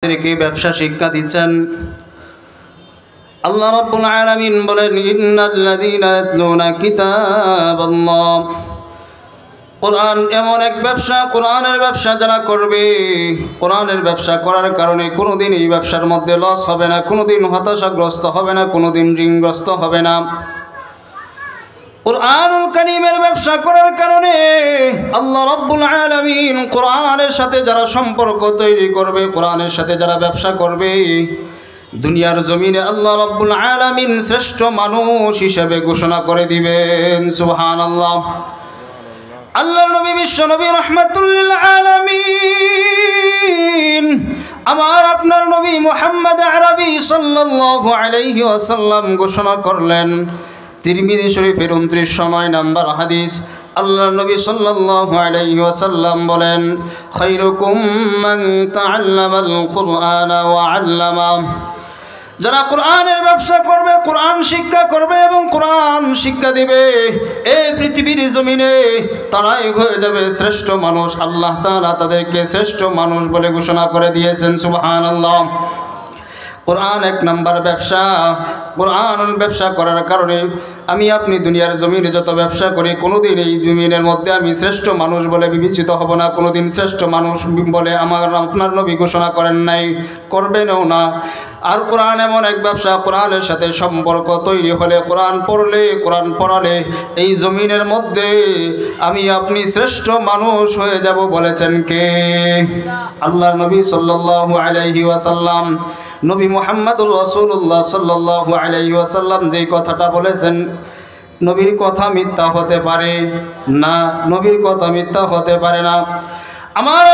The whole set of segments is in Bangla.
আমাদেরকে ব্যবসা শিক্ষা দিচ্ছেন। আল্লাহ রাব্বুল আলামিন বলেন, ইন্নাল্লাযীনা ইয়াতলুনা কিতাবাল্লাহ। কোরআন এমন এক ব্যবসা, কোরআনের ব্যবসা যারা করবে, কোরআনের ব্যবসা করার কারণে কোনোদিন এই ব্যবসার মধ্যে লস হবে না, কোনোদিন হতাশাগ্রস্ত হবে না, কোনোদিন ঋণগ্রস্ত হবে না। কুরআনুল কারীমের ব্যবসা করার কারণে আল্লাহ রাব্বুল আলামিন কোরআনের সাথে যারা সম্পর্ক তৈরি করবে, কোরআনের সাথে যারা ব্যবসা করবে, দুনিয়ার জমিনে আল্লাহ রাব্বুল আলামিন শ্রেষ্ঠ মানুষ হিসেবে ঘোষণা করে দিবেন। সুবহানাল্লাহ। আল্লাহর নবী বিশ্ব নবী রাহমাতুল লিল আলামিন আমার আপনার নবী মুহাম্মদ আরবি সাল্লাল্লাহু আলাইহি ওয়াসাল্লাম ঘোষণা করলেন, তিরমিজি শরীফের 29 নম্বর হাদিস, আল্লাহর নবী সাল্লাল্লাহু আলাইহি ওয়াসাল্লাম বলেন, খায়রুকুম মান তাআল্লামাল কুরআনা ওয়া আল্লামা। যারা কোরআনের ব্যবসা করবে, কোরআন শিক্ষা করবে এবং কোরআন শিক্ষা দিবে, এই পৃথিবীর জমিনে তারাই হয়ে যাবে শ্রেষ্ঠ মানুষ। আল্লাহ তাআলা তাদেরকে শ্রেষ্ঠ মানুষ বলে ঘোষণা করে দিয়েছেন। সুবহানাল্লাহ। কোরআন এক নম্বর ব্যবসা। কোরআনুল ব্যবসা করার কারণে আমি আপনি দুনিয়ার জমিনে যত ব্যবসা করি, কোনোদিন এই জমিনের মধ্যে আমি শ্রেষ্ঠ মানুষ বলে বিবেচিত হব না, কোনোদিন শ্রেষ্ঠ মানুষ বলে আমার আপনার নবী ঘোষণা করেন নাই, করবেনও না। আর কোরআন এমন এক ব্যবসা, কোরআনের সাথে সম্পর্ক তৈরি হলে, কোরআন পড়লে, কোরআন পড়ালে এই জমিনের মধ্যে আমি আপনি শ্রেষ্ঠ মানুষ হয়ে যাব। বলেছেন কে? আল্লাহর নবী সাল্লাল্লাহু আলাইহি ওয়াসাল্লাম। নবী মুহাম্মদুর রাসূলুল্লাহ সাল্লাল্লাহু আলাইহি ওয়াসাল্লাম যেই কথাটা বলেছেন, নবীর কথা মিথ্যা হতে পারে না, নবীর কথা মিথ্যা হতে পারে না। আমার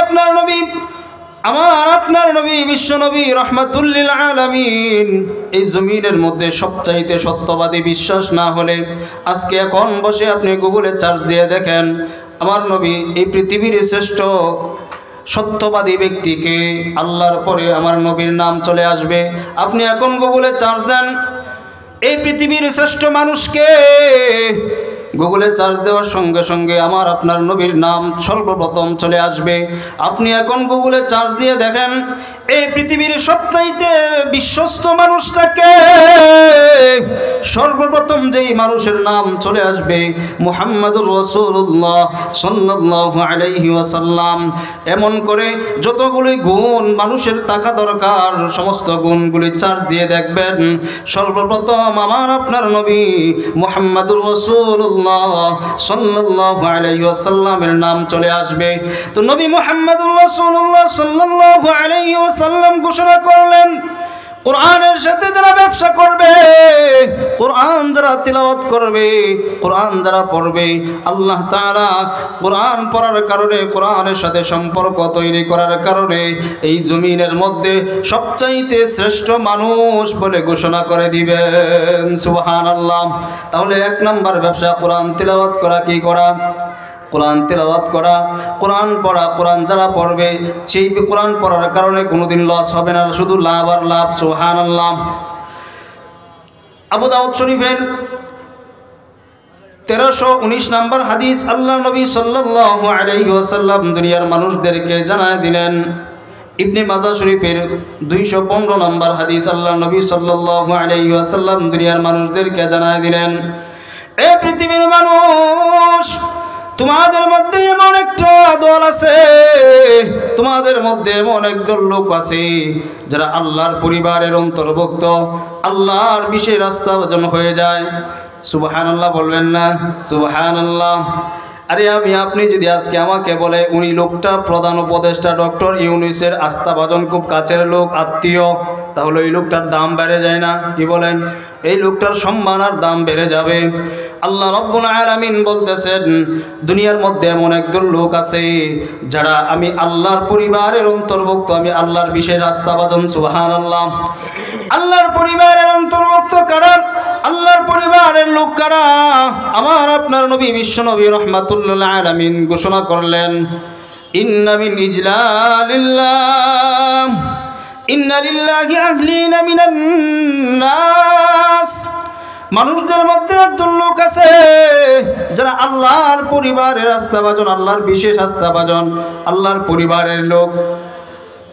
আপনার নবী বিশ্ব নবী রাহমাতুল লিল আলামিন এই জমিনের মধ্যে সবচাইতে সত্যবাদী বিশ্বাস না হলে আজকে এখন বসে আপনি গুগলে সার্চ দিয়ে দেখেন, আমার নবী এই পৃথিবীর শ্রেষ্ঠ সত্যবাদী ব্যক্তিকে, আল্লাহর পরে আমার নবীর নাম চলে আসবে। আপনি এখন গুগলে সার্চ দেন, এই পৃথিবীর শ্রেষ্ঠ মানুষকে, গুগলে সার্চ দেওয়ার সঙ্গে সঙ্গে আমার আপনার নবীর নাম সর্বপ্রথম চলে আসবে। আপনি এখন গুগলে সার্চ দিয়ে দেখেন, এই পৃথিবীর সবচাইতে বিশ্বস্ত মানুষটাকে, সর্বপ্রথম যেই মানুষের নাম চলে আসবে মুহাম্মদুর রাসূলুল্লাহ সাল্লাল্লাহু আলাইহি ওয়াসাল্লাম। এমন করে যতগুলি গুণ মানুষের থাকা দরকার, সমস্ত গুণগুলি সার্চ দিয়ে দেখবেন, সর্বপ্রথম আমার আপনার নবী মুহাম্মদুর রাসূলুল্লাহ সাল্লাল্লাহু আলাইহি ওয়াসাল্লামের নাম চলে আসবে। তো নবী মুহাম্মদুর রাসূলুল্লাহ সাল্লাল্লাহু আলাইহি ওয়াসাল্লাম ঘোষণা করলেন, কোরআনের সাথে যারা ব্যবসা করবে, কোরআন যারা তিলাওয়াত করবে, কোরআন যারা পড়বে, আল্লাহ তাআলা কোরআন পড়ার কারণে, কোরআনের সাথে সম্পর্ক তৈরি করার কারণে এই জমিনের মধ্যে সবচাইতে শ্রেষ্ঠ মানুষ বলে ঘোষণা করে দিবেন। সুবহানাল্লাহ। তাহলে এক নাম্বার ব্যবসা কোরআন তিলাওয়াত করা। কি করা? কোরআন তিলাওয়াত করা, কোরআন পড়া। কোরআন যারা পড়বে, সেই কোরআন পড়ার কারণে কোনোদিন লস হবে না, শুধু লাভ আর লাভ। সুবহানাল্লাহ। আবু দাউদ শরীফের 1319 নম্বর হাদিস, আল্লাহ নবী সাল্লাল্লাহু আলাইহি ওয়াসাল্লাম দুনিয়ার মানুষদেরকে জানায় দিলেন। ইবনে মাজাহ শরীফের 215 নম্বর হাদিস, আল্লাহ নবী সাল্লাল্লাহু আলাইহি ওয়াসাল্লাম দুনিয়ার মানুষদেরকে জানায় দিলেন, এ পৃথিবীর মানুষ, তোমাদের মধ্যে এমন একটা দল আছে, তোমাদের মধ্যে এমন একদল লোক আছে যারা আল্লাহর পরিবারের অন্তর্ভুক্ত, আল্লাহর বিশেষ রাস্তাভাজন হয়ে যায়। সুবহানাল্লাহ বলবেন না? সুবহানাল্লাহ। আরে আপনি যদি আজকে আমাকে বলে উনি লোকটা প্রধান উপদেষ্টা ডক্টর ইউনূসের আস্থাভাজন, খুব কাছের লোক, আত্মীয়, তাহলে এই লোকটার দাম বেড়ে যায় না? কি বলেন? এই লোকটার সম্মান আর দাম বেড়ে যাবে। আল্লাহ রাব্বুল আলামিন বলতেছেন, দুনিয়ার মধ্যে এমন একদল লোক আছে যারা আমি আল্লাহর পরিবারের অন্তর্ভুক্ত, আমি আল্লাহর বিশেষ আস্থাভাজন। সুবহানাল্লাহ। আল্লাহর পরিবারের অন্তর্ভুক্ত কারা? আল্লাহর পরিবারের লোক কারা? আমার আপনার নবী বিশ্ব নবী রাহমাতুল লিল আলামিন ঘোষণা করলেন, ইন্না মিন ইজলালিল্লাহ, ইন্না লিল্লাহি আহলিনা মিনান নাস। মানুষদের মধ্যে একজন লোক আছে যারা আল্লাহর পরিবারের আস্থাভাজন, আল্লাহর বিশেষ আস্থাভাজন, আল্লাহর পরিবারের লোক।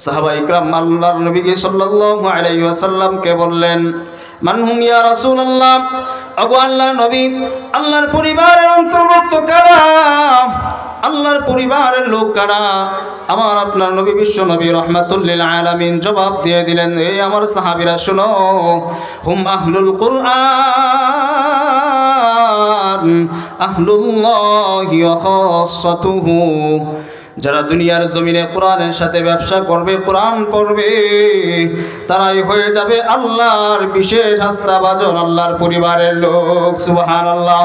সাহাবা ইকরাম আল্লাহর নবীকে সাল্লাল্লাহু আলাইহি ওয়াসাল্লামকে বললেন, মান হুম ইয়া রাসূলুল্লাহ, ওগো আল্লাহর নবী, আল্লাহর পরিবারের অন্তর্ভুক্ত কারা, আল্লাহর পরিবারের লোক কারা? আমার আপনার নবী বিশ্ব নবী রাহমাতুল লিল আলামিন জবাব দিয়ে দিলেন, এই আমার সাহাবীরা শুনো, হুম আহলুল কুরআন আহলুল্লাহি ওয়া খাসাতুহু, যারা দুনিয়ার জমিনে কোরআনের সাথে ব্যবসা করবে, কোরআন পড়বে, তারাই হয়ে যাবে আল্লাহর বিশেষ আস্থাভাজন, আল্লাহর পরিবারের লোক। সুবহানাল্লাহ।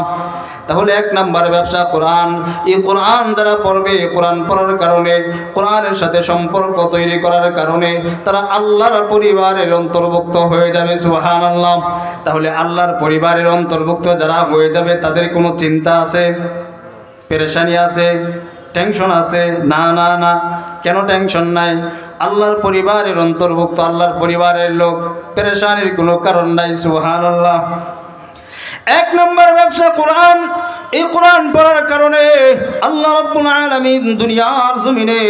তাহলে এক নাম্বার ব্যবসা কোরআন। এই কোরআন যারা পড়বে, কোরআন পড়ার কারণে, কোরআনের সাথে সম্পর্ক তৈরি করার কারণে তারা আল্লাহর পরিবারের অন্তর্ভুক্ত হয়ে যাবে। সুবহানাল্লাহ। তাহলে আল্লাহর পরিবারের অন্তর্ভুক্ত যারা হয়ে যাবে তাদের কোনো চিন্তা আছে, পেরেশানি আছে, টেনশন আছে? না না না। কেন টেনশন নাই? আল্লাহর পরিবারের অন্তর্ভুক্ত, আল্লাহর পরিবারের লোক, পেরেশানির কোনো কারণ নাই। সুবহানাল্লাহ। এক নম্বর ব্যবসা কোরআন। এই কোরআন পড়ার কারণে আল্লাহ রাব্বুল আলামিন দুনিয়ার জমিনে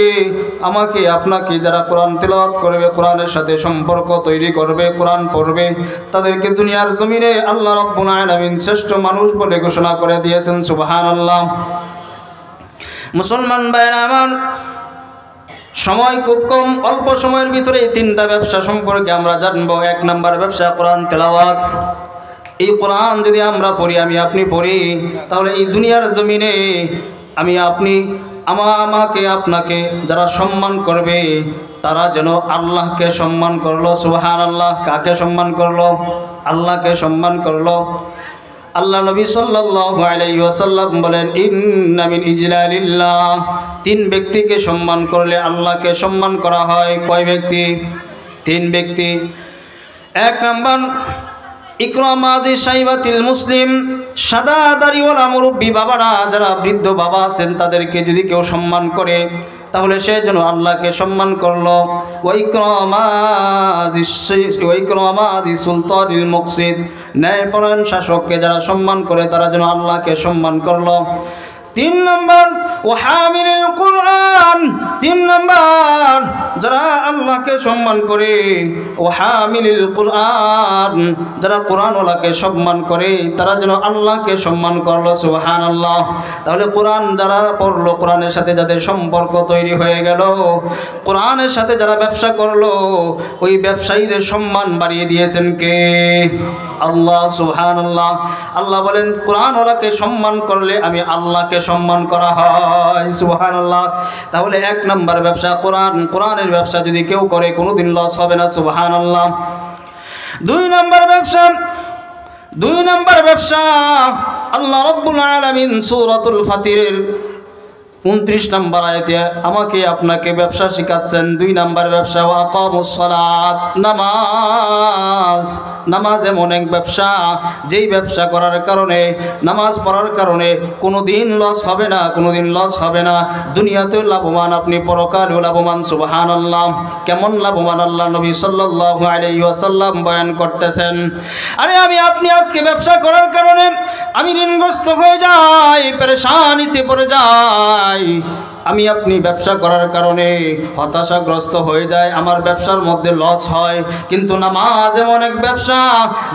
আমাকে আপনাকে যারা কোরআন তেলাওয়াত করবে, কোরআনের সাথে সম্পর্ক তৈরি করবে, কোরআন পড়বে, তাদেরকে দুনিয়ার জমিনে আল্লাহ রাব্বুল আলামিন শ্রেষ্ঠ মানুষ বলে ঘোষণা করে দিয়েছেন। সুবহানাল্লাহ। মুসলমান ভাইরা আমার, সময় খুব কম, অল্প সময়ের ভিতরে এই তিনটা ব্যবসা সম্পর্কে আমরা জানবো। এক নাম্বার ব্যবসা কোরআন তেলাওয়াত। এই কোরআন যদি আমরা পড়ি, আমি আপনি পড়ি, তাহলে এই দুনিয়ার জমিনে আমি আপনি, আমাকে আপনাকে যারা সম্মান করবে, তারা যেন আল্লাহকে সম্মান করলো। সুবহানাল্লাহ। কাকে সম্মান করলো? আল্লাহকে সম্মান করলো। আল্লাহ নবী সাল্লাল্লাহু আলাইহি ওয়াসাল্লাম বলেন, ইন্না মিন ইজলালিল্লাহ, তিন ব্যক্তিকে সম্মান করলে আল্লাহকে সম্মান করা হয়। কয় ব্যক্তি? তিন ব্যক্তি। এক নাম্বার ইকরামাজি সাইবাতিল মুসলিম, সাদা দাড়িওয়ালা মুরব্বী বাবারা, যারা বৃদ্ধ বাবা আছেন, তাদেরকে যদি কেউ সম্মান করে তাহলে সে যেন আল্লাহকে সম্মান করলো। ওয়াইকরামাজি সুলতানিল মুকসিদ, ন্যায়পরায়ণ শাসককে যারা সম্মান করে তারা যেন আল্লাহকে সম্মান করলো। তিন নম্বর ওয়াহামিলুল কুরআন, তিন নম্বর যারা আল্লাহকে সম্মান করে, ওয়াহামিলুল কুরআন, যারা কোরআনওয়ালাকে সম্মান করে, তারা যেন আল্লাহকে সম্মান করলো। সুবহানাল্লাহ। তাহলে কোরআন যারা পড়লো, কোরআনের সাথে যাদের সম্পর্ক তৈরি হয়ে গেল, কোরআনের সাথে যারা ব্যবসা করলো, ওই ব্যবসায়ীদের সম্মান বাড়িয়ে দিয়েছেন কে? আল্লাহ। সুবহানাল্লাহ। আল্লাহ বলেন, কোরআনওয়ালাকে সম্মান করলে আমি আল্লাহকে সম্মান করা হয়। সুবহানাল্লাহ। তাহলে এক নাম্বার ব্যবসা কোরআন। কোরআনের ব্যবসা যদি কেউ করে কোনোদিন লস হবে না। সুবহানাল্লাহ। দুই নাম্বার ব্যবসা আল্লাহ রাব্বুল আলামিন সূরাতুল ফাতিরের 29 নম্বর আয়াতে আমাকে আপনাকে ব্যবসা শিখাচ্ছেন। দুই নাম্বার ব্যবসা ওয়াকামুস সালাত, নামাজ। নামাজ এমন এক ব্যবসা, যেই ব্যবসা করার কারণে, নামাজ পড়ার কারণে কোনোদিন লস হবে না, কোনোদিন লস হবে না। দুনিয়াতেও লাভবান আপনি, পরকালেও লাভবান। সুবহানাল্লাহ। কেমন লাভবান আল্লাহ নবী সাল্লাল্লাহু আলাইহি ওয়াসাল্লাম বয়ান করতেছেন। আরে আমি আপনি আজকে ব্যবসা করার কারণে আমি ঋণগ্রস্ত হয়ে যাই, পেরেশানিতে পড়ে যাই। আমি আপনি ব্যবসা করার কারণে হতাশাগ্রস্ত হয়ে যায়, আমার ব্যবসার মধ্যে লস হয়। কিন্তু নামাজ এমন এক ব্যবসা,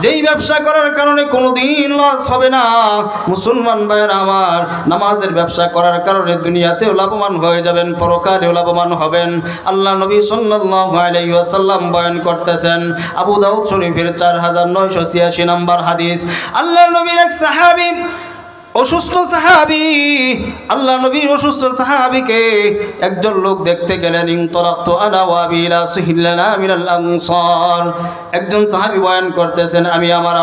যেই ব্যবসা করার কারণে কোনোদিন লস হবে না। মুসলমান ভাইয়েরা আমার, নামাজের ব্যবসা করার কারণে দুনিয়াতেও লাভবান হয়ে যাবেন, পরকালেও লাভবান হবেন। আল্লাহ নবী সাল্লাল্লাহু আলাইহি ওয়াসাল্লাম বয়ান করতেছেন, আবু দাউদ শরীফের 4986 নম্বর হাদিস। আল্লাহ নবীর এক সাহাবী, অসুস্থ সাহাবী, আল্লাহ নবীর অসুস্থ সাহাবীকে একজন লোক দেখতে গেলেন। ইনতারাকতু আনা ওয়া আবি ইলা সাহিলানা মিনাল আনসার। একজন সাহাবী বয়ান করতেছেন, আমি আমার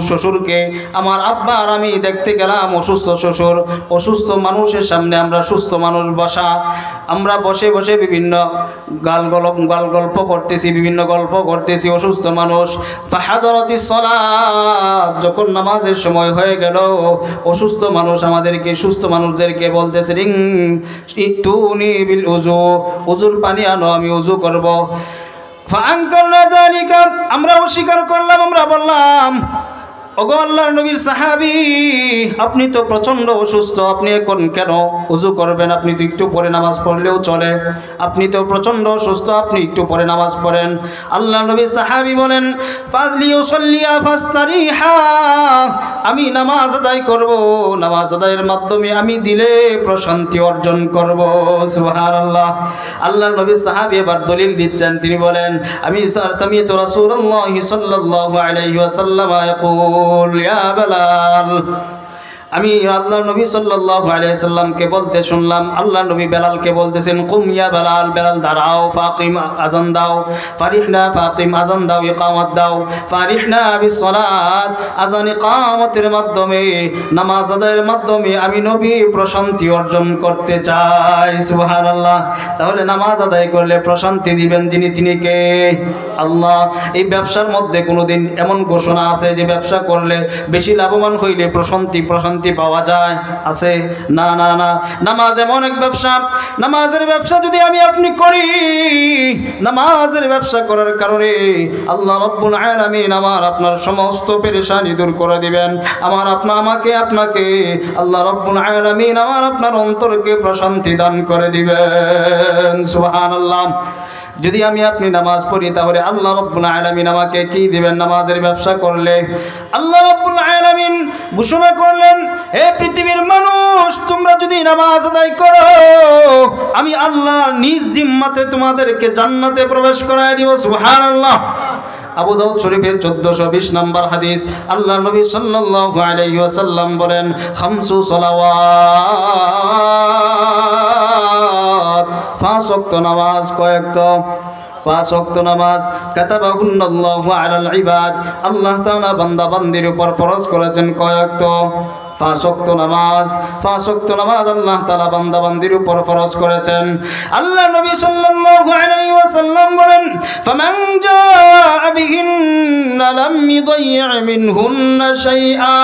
শ্বশুরকে, আমার আব্বা আর আমি দেখতে গেলাম। অসুস্থ শ্বশুর, অসুস্থ মানুষের সামনে আমরা সুস্থ মানুষ বসা, আমরা বসে বসে বিভিন্ন গল্প করতেছি, বিভিন্ন গল্প করতেছি। অসুস্থ মানুষ। ফাহাদারাতিস সালাত, যখন নামাজের সময় হয়ে গেল, অসুস্থ মানুষ আমাদেরকে, সুস্থ মানুষদেরকে বলতেছে, ইতুনি বিল উযু, উযুর পানি আনো, আমি উযু করব। ফাআনকারনা যালিকা, আমরা অস্বীকার করলাম, আমরা বললাম, ও ওগো আল্লাহর নবীর সাহাবী, আপনি তো প্রচণ্ড অসুস্থ, আপনি এখন কেন ওযু করবেন? আপনি তো একটু পরে নামাজ পড়লেও চলে। আপনি তো প্রচণ্ড অসুস্থ, আপনি একটু পরে নামাজ পড়েন। আল্লাহর নবীর সাহাবী বলেন, ফাজলিউসাল্লিয়া ফাস্তারিহা, আমি নামাজ আদায় করব, নামাজ আদায়ের মাধ্যমে আমি দিলে প্রশান্তি অর্জন করব। সুবহানাল্লাহ। আল্লাহর নবীর সাহাবী এবার দলিল দিচ্ছেন, তিনি বলেন, আমি সামি'তু রাসূলুল্লাহ সাল্লাল্লাহু আলাইহি ওয়াসাল্লাম ইয়াকুল ইয়া বেলাল, আমি আল্লাহর নবী সাল্লাল্লাহু আলাইহি সাল্লামকে বলতে শুনলাম, আল্লাহর নবী বেলালকে বলতেছেন, কুম ইয়া বেলাল, বেলাল দাঁড়াও, ফাকিম আযান দাও, ফারিহনা ফাকিম আযান দাও, ইকামত দাও, ফারিহনা বিসসালাত, আযান ইকামতের মাধ্যমে নামাজ আদায়ের মাধ্যমে আমি নবী প্রশান্তি অর্জন করতে চাই। সুবহানাল্লাহ। তাহলে নামাজ আদায় করলে প্রশান্তি দিবেন যিনি, তিনি কে? আল্লাহ। এই ব্যবসার মধ্যে কোনোদিন এমন ঘোষণা আছে যে ব্যবসা করলে বেশি লাভবান হইলে প্রশান্তি পাওয়া যায়? আছে? না না না। নামাজ এমন এক ব্যবসা, নামাজের ব্যবসা যদি আমি আপনি করি, নামাজের ব্যবসা করার কারণে আল্লাহ রাব্বুল আলামিন আমার আপনার সমস্ত পেরেশানি দূর করে দিবেন। আমাকে আপনাকে আল্লাহ রাব্বুল আলামিন আমার আপনার অন্তরকে প্রশান্তি দান করে দিবেন। সুবহানাল্লাহ। যদি আমি আপনি নামাজ পড়ি তাহলে আল্লাহ রাব্বুল আলামিন আমাকে কি দিবেন? নামাজের ব্যবসা করলে আল্লাহ রাব্বুল আলামিন ঘোষণা করলেন, হে পৃথিবীর মানুষ, তোমরা যদি নামাজ আদায় করো, আমি আল্লাহ নিজ জিম্মাতে তোমাদেরকে জান্নাতে প্রবেশ করায় দিব। সুবহানাল্লাহ। আবু দাউদ শরীফের 1420 নম্বর হাদিস, আল্লাহ নবী সাল্লাল্লাহু আলাইহি ওয়াসাল্লাম বলেন, খামসু সালাওয়াত, 5 ওয়াক্ত নামাজ। কয়েকত? 5 ওয়াক্ত নামাজ। কাতাবাহুন্নাল্লাহু আলাল ইবাদ, আল্লাহ তাআলা বান্দা বান্দির উপর ফরজ করেছেন কয়েকত? 5 ওয়াক্ত নামাজ। 5 ওয়াক্ত নামাজ আল্লাহ তাআলা বান্দা বান্দির উপর ফরজ করেছেন। আল্লাহ নবী সাল্লাল্লাহু আলাইহি ওয়াসাল্লাম বলেন, ফামান জাআ বিহিন্না লাম ইউদাইয়্যা মিনহুন্না শাইআ,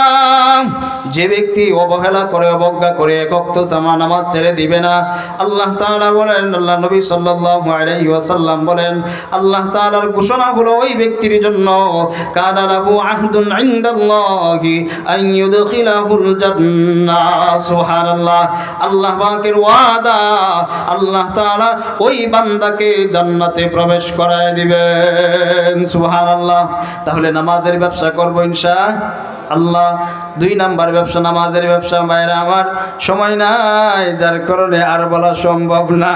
যে ব্যক্তি অবহেলা করে, অবজ্ঞা করে এক ওয়াক্ত নামাজ ছেড়ে দিবে না, আল্লাহ তাআলা বলেন, আল্লাহ নবী সাল্লাল্লাহু আলাইহি ওয়াসাল্লাম বলেন, আল্লাহ তাআলার ঘোষণা হলো ওই ব্যক্তির জন্য, কানা লাহু আহদুন ইনদাল্লাহি আন ইউদখিলাহুল জান্নাহ। সুবহানাল্লাহ। আল্লাহ পাকের ওয়াদা, আল্লাহ তাআলা ওই বান্দাকে জান্নাতে প্রবেশ করায় দিবেন। সুবহানাল্লাহ। তাহলে নামাজের ব্যবসা করব ইনশাআল্লাহ। 2 নাম্বার ব্যবসা নামাজের ব্যবসা। ভাইরা আমার, সময় নাই, যার কারণে আর বলা সম্ভব না।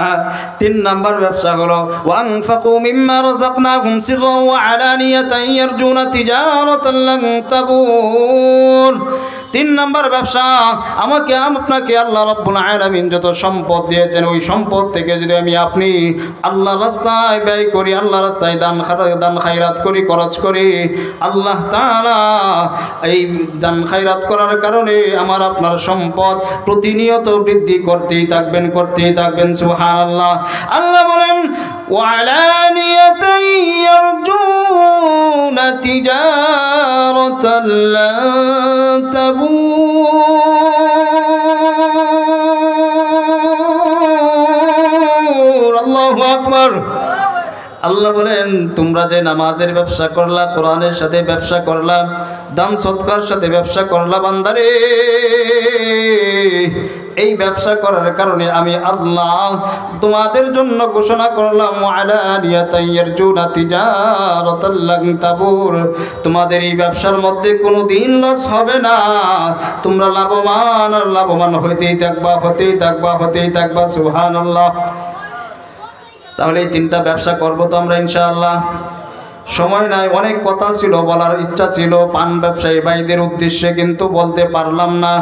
3 নাম্বার ব্যবসা হলো ওয়ানফাকু মিম্মা রাযাকনাহুম সিররান ওয়া আলানিয়াতান ইয়ারজুনা তিজারাতান লান তাবুর। 3 নাম্বার ব্যবসা, আমাকে আপনাকে আল্লাহ রাব্বুল আলামিন যত সম্পদ দিয়েছেন, ওই সম্পদ থেকে যদি আমি আপনি আল্লাহর রাস্তায় ব্যয় করি, আল্লাহর রাস্তায় দান খায়রাত করি, খরচ করি, আল্লাহ তাআলা এই দান খায়রাত করার কারণে আমার আপনার সম্পদ প্রতিনিয়ত বৃদ্ধি করতেই থাকবেন। সুবহানাল্লাহ। আল্লাহ বলেন, ওয়ালানিয়াতান ইয়ারজুনা তিজারাতান লান তাবুর। আল্লাহু আকবার। আল্লাহ বলেন, তোমরা যে নামাজের ব্যবসা করলা, কোরআনের সাথে ব্যবসা করলা, দান সদকার সাথে ব্যবসা করলা, বান্দারে, এই ব্যবসা করার কারণে আমি আল্লাহ তোমাদের জন্য ঘোষণা করলাম, ওয়ালানিয়াতান ইয়ারজুনা তিজারাতান লান তাবুর, তোমাদের এই ব্যবসার মধ্যে কোনো দিন লস হবে না, তোমরা লাভবান আর লাভবান হতেই থাকবা। সুবহানাল্লাহ। তাহলে এই 3টা ব্যবসা করব তো আমরা ইনশাআল্লাহ। সময় নাই, অনেক কথা ছিল, বলার ইচ্ছা ছিল পান ব্যবসায়ী ভাইদের উদ্দেশ্যে, কিন্তু বলতে পারলাম না।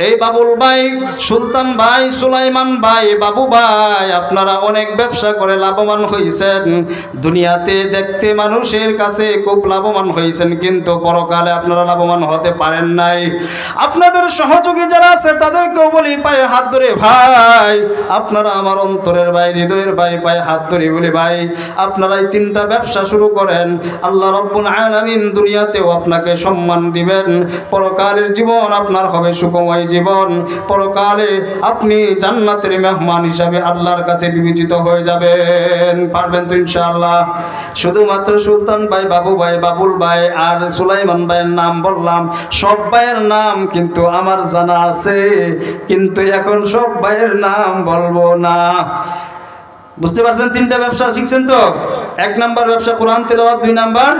এই বাবুল ভাই, সুলতান ভাই, সুলাইমান ভাই, বাবু ভাই, আপনারা অনেক ব্যবসা করে লাভবান হয়েছেন, দুনিয়াতে দেখতে মানুষের কাছে খুব লাভবান হয়েছেন, কিন্তু পরকালে আপনারা লাভবান হতে পারেন নাই। আপনাদের সহযোগী যারা আছে তাদেরকেও বলি, পায়ে হাত ধরে, ভাই আপনারা আমার অন্তরের ভাই, হৃদয়ের ভাই, পায়ে হাত ধরে বলি, ভাই আপনারা এই 3টা ব্যবসা শুরু করেন, আল্লাহ রাব্বুল আলামিন দুনিয়াতেও আপনাকে সম্মান দিবেন, পরকালের জীবন আপনার হবে সুখময় জীবন, পরকালে আপনি জান্নাতের মেহমান হিসাবে আল্লাহর কাছে বিবেচিত হয়ে যাবেন। পারবেন তো ইনশাআল্লাহ? শুধুমাত্র সুলতান ভাই, বাবু ভাই, বাবুল ভাই আর সুলাইমান ভাইয়ের নাম বললাম, সব ভাইয়ের নাম কিন্তু আমার জানা আছে, কিন্তু এখন সব ভাইয়ের নাম বলবো না। বুঝতে পারছেন? তিনটা ব্যবসা শিখছেন তো? 1 নাম্বার ব্যবসা কোরআন তেলাওয়াত, 2 নাম্বার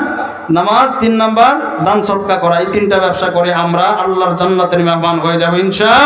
নামাজ, 3 নাম্বার দান সদকা করা। এই তিনটা ব্যবসা করে আমরা আল্লাহর জান্নাতের মেহমান হয়ে যাব ইনশাআল্লাহ।